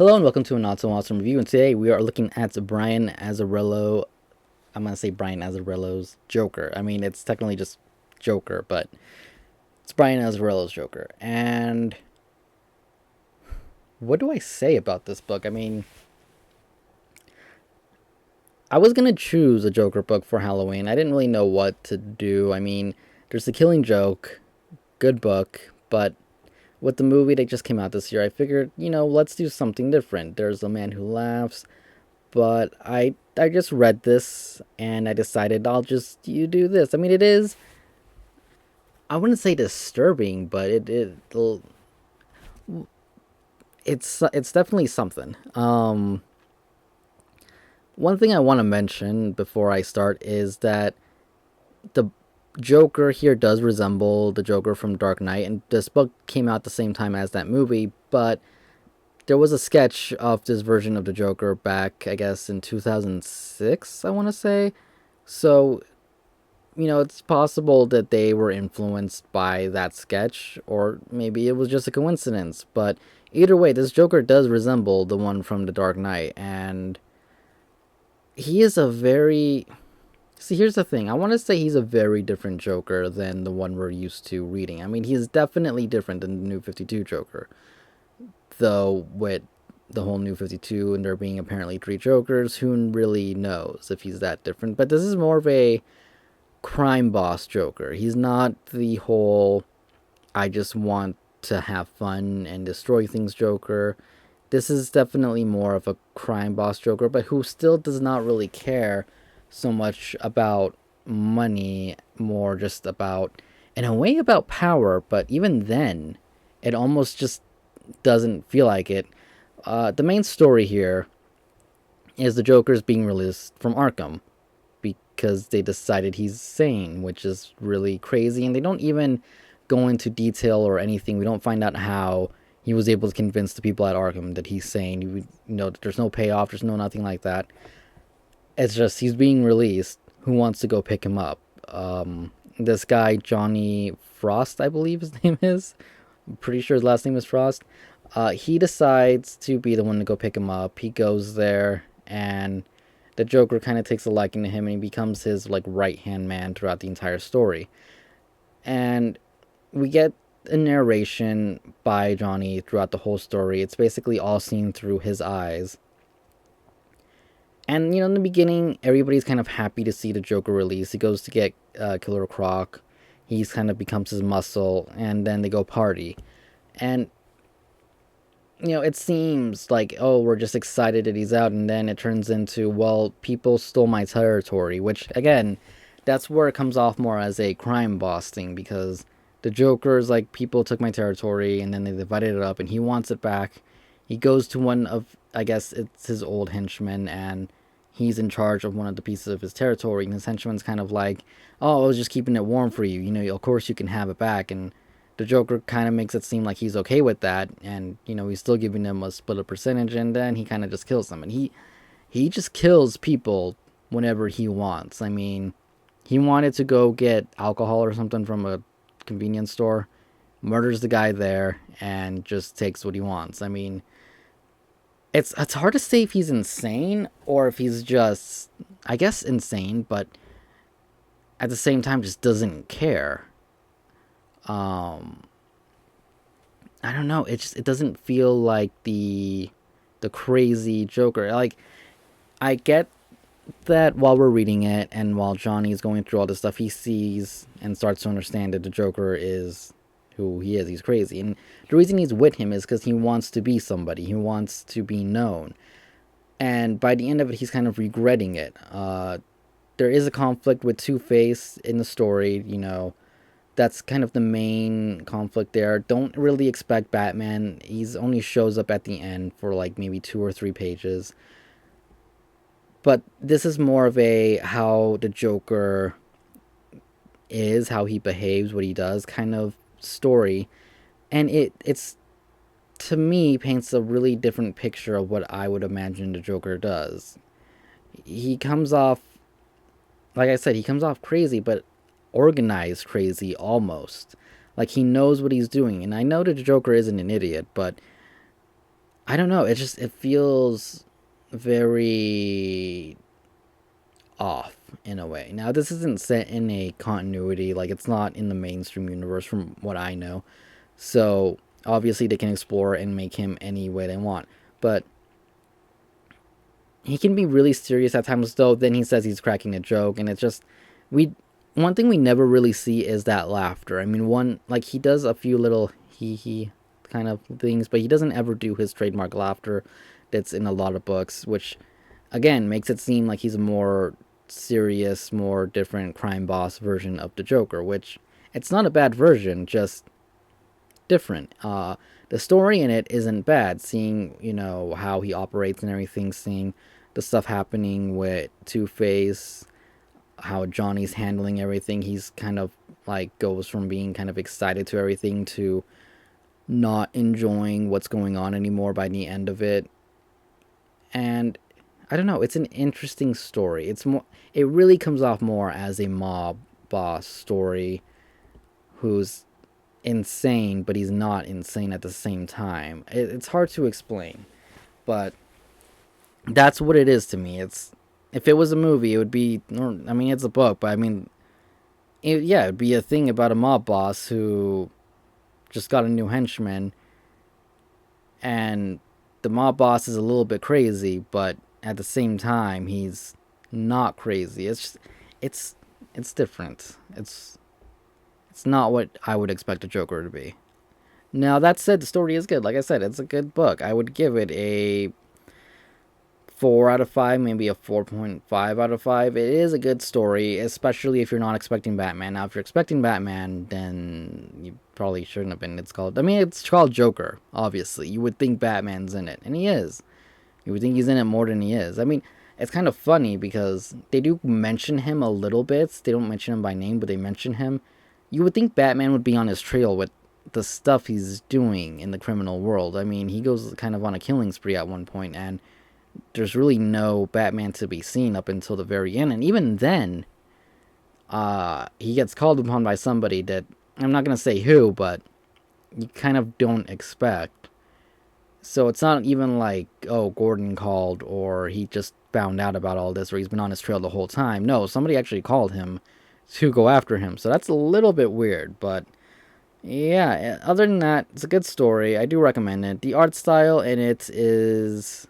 Hello and welcome to a not so awesome review. And today we are looking at Brian Azzarello. I'm gonna say Brian Azzarello's Joker. I mean, it's technically just Joker, but it's Brian Azzarello's Joker. And what do I say about this book? I mean, I was gonna choose a Joker book for Halloween. I didn't really know what to do. I mean, there's The Killing Joke, good book, but with the movie that just came out this year, I figured, let's do something different. There's A Man Who Laughs, but I just read this and I decided I'll just you do this. I mean, it is, I wouldn't say disturbing, but it's definitely something. One thing I want to mention before I start is that the Joker here does resemble the Joker from Dark Knight, and this book came out the same time as that movie, but there was a sketch of this version of the Joker back, I guess, in 2006, I want to say. So, it's possible that they were influenced by that sketch, or maybe it was just a coincidence. But either way, this Joker does resemble the one from The Dark Knight, and he is a very. See, here's the thing. I want to say he's a very different Joker than the one we're used to reading. I mean, he's definitely different than the New 52 Joker. Though, with the whole New 52 and there being apparently three Jokers, who really knows if he's that different? But this is more of a crime boss Joker. He's not the whole I just want to have fun and destroy things Joker. This is definitely more of a crime boss Joker, but who still does not really care so much about money, more just about, in a way, about power. But even then, it almost just doesn't feel like it. The main story here is the Joker's being released from Arkham because they decided he's sane, which is really crazy. And they don't even go into detail or anything. We don't find out how he was able to convince the people at Arkham that he's sane. There's no payoff, there's no nothing like that. It's just he's being released. Who wants to go pick him up? This guy, Johnny Frost, I believe his name is. I'm pretty sure his last name is Frost. He decides to be the one to go pick him up. He goes there, and the Joker kind of takes a liking to him, and he becomes his right hand man throughout the entire story. And we get a narration by Johnny throughout the whole story. It's basically all seen through his eyes. And in the beginning, everybody's kind of happy to see the Joker release. He goes to get Killer Croc. He's kind of becomes his muscle, and then they go party. And it seems like, oh, we're just excited that he's out, and then it turns into, well, people stole my territory, which, again, that's where it comes off more as a crime boss thing, because the Joker's like, people took my territory, and then they divided it up, and he wants it back. He goes to one of, I guess it's his old henchmen, and he's in charge of one of the pieces of his territory, and his henchman's kind of like, oh, I was just keeping it warm for you, of course you can have it back, and the Joker kind of makes it seem like he's okay with that, and he's still giving them a split of percentage, and then he kind of just kills them, and he just kills people whenever he wants. I mean, he wanted to go get alcohol or something from a convenience store, murders the guy there, and just takes what he wants. I mean, it's hard to say if he's insane or if he's just, I guess, insane, but at the same time just doesn't care. I don't know. It doesn't feel like the crazy Joker. Like, I get that while we're reading it and while Johnny's going through all this stuff, he sees and starts to understand that the Joker is who he is. He's crazy, and the reason he's with him is because he wants to be somebody. He wants to be known, and by the end of it, he's kind of regretting it. There is a conflict with Two-Face in the story. That's kind of the main conflict there. Don't really expect Batman. He's only shows up at the end for maybe 2 or 3 pages. But this is more of a how the Joker is, how he behaves, what he does kind of story. And it's to me paints a really different picture of what I would imagine the Joker does. He comes off, like I said, he comes off crazy, but organized crazy almost. Like, he knows what he's doing. And I know that the Joker isn't an idiot, but I don't know. It feels very off in a way. Now this isn't set in a continuity, like it's not in the mainstream universe from what I know. So obviously they can explore and make him any way they want. But he can be really serious at times though, then he says he's cracking a joke and it's just we one thing we never really see is that laughter. I mean one like he does a few little he kind of things, but he doesn't ever do his trademark laughter that's in a lot of books, which again makes it seem like he's a more serious, more different crime boss version of the Joker, which it's not a bad version, just different. The story in it isn't bad. Seeing how he operates and everything, seeing the stuff happening with Two Face, how Johnny's handling everything. He's kind of like goes from being kind of excited to everything to not enjoying what's going on anymore by the end of it. And I don't know, it's an interesting story. It really comes off more as a mob boss story who's insane, but he's not insane at the same time. It's hard to explain, but that's what it is to me. It's if it was a movie, it would be. Or, I mean, it's a book, but I mean, it'd be a thing about a mob boss who just got a new henchman, and the mob boss is a little bit crazy, but at the same time, he's not crazy. It's, it's different. It's not what I would expect a Joker to be. Now, that said, the story is good. Like I said, it's a good book. I would give it a 4 out of 5, maybe a 4.5 out of 5. It is a good story, especially if you're not expecting Batman. Now, if you're expecting Batman, then you probably shouldn't have been. It's called Joker, obviously. You would think Batman's in it, and he is. You would think he's in it more than he is. I mean, it's kind of funny because they do mention him a little bit. They don't mention him by name, but they mention him. You would think Batman would be on his trail with the stuff he's doing in the criminal world. I mean, he goes kind of on a killing spree at one point, and there's really no Batman to be seen up until the very end. And even then, he gets called upon by somebody that I'm not going to say who, but you kind of don't expect. So it's not even like, oh, Gordon called or he just found out about all this or he's been on his trail the whole time. No, somebody actually called him to go after him. So that's a little bit weird, but yeah, other than that, it's a good story. I do recommend it. The art style in it is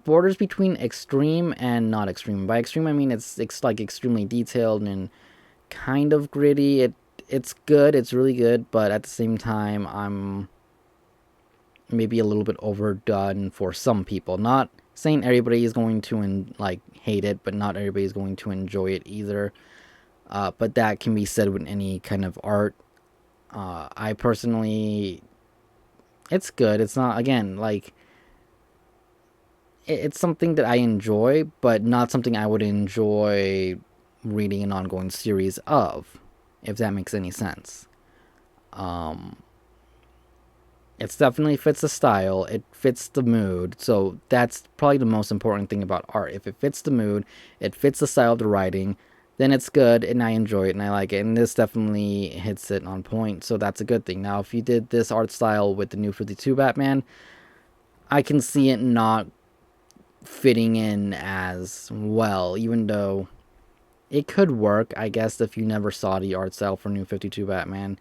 borders between extreme and not extreme. By extreme, I mean it's like extremely detailed and kind of gritty. It's good. It's really good, but at the same time, I'm maybe a little bit overdone for some people. Not saying everybody is going to hate it, but not everybody is going to enjoy it either. But that can be said with any kind of art. I personally, it's good. It's not again like it's something that I enjoy, but not something I would enjoy reading an ongoing series of, if that makes any sense. Um, it definitely fits the style, it fits the mood, so that's probably the most important thing about art. If it fits the mood, it fits the style of the writing, then it's good and I enjoy it and I like it. And this definitely hits it on point, so that's a good thing. Now, if you did this art style with the new 52 Batman, I can see it not fitting in as well, even though it could work, I guess, if you never saw the art style for New 52 Batman.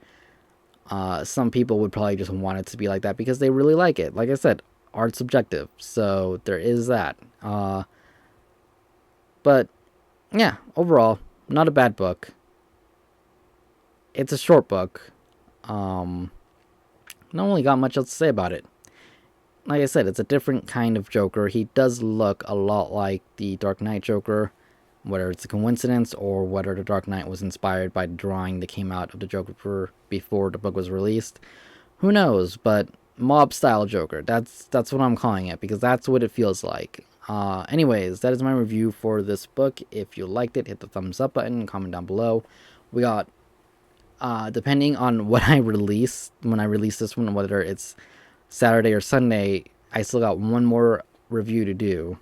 Some people would probably just want it to be like that because they really like it. Like I said, art's subjective, so there is that. But yeah, overall, not a bad book. It's a short book. Not really got much else to say about it. Like I said, it's a different kind of Joker. He does look a lot like the Dark Knight Joker, whether it's a coincidence or whether the Dark Knight was inspired by the drawing that came out of the Joker before the book was released. Who knows? But mob style Joker. That's what I'm calling it because that's what it feels like. Anyways, that is my review for this book. If you liked it, hit the thumbs up button and comment down below. We got depending on what I release when I release this one, whether it's Saturday or Sunday, I still got one more review to do.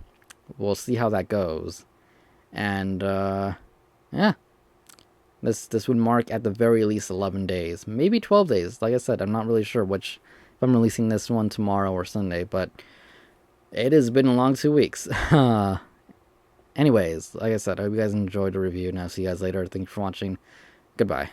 We'll see how that goes. And yeah, this would mark at the very least 11 days, maybe 12 days. Like I said, I'm not really sure which if I'm releasing this one tomorrow or Sunday, but it has been a long 2 weeks. Anyways, like I said, I hope you guys enjoyed the review, and I'll see you guys later. Thank you for watching. Goodbye.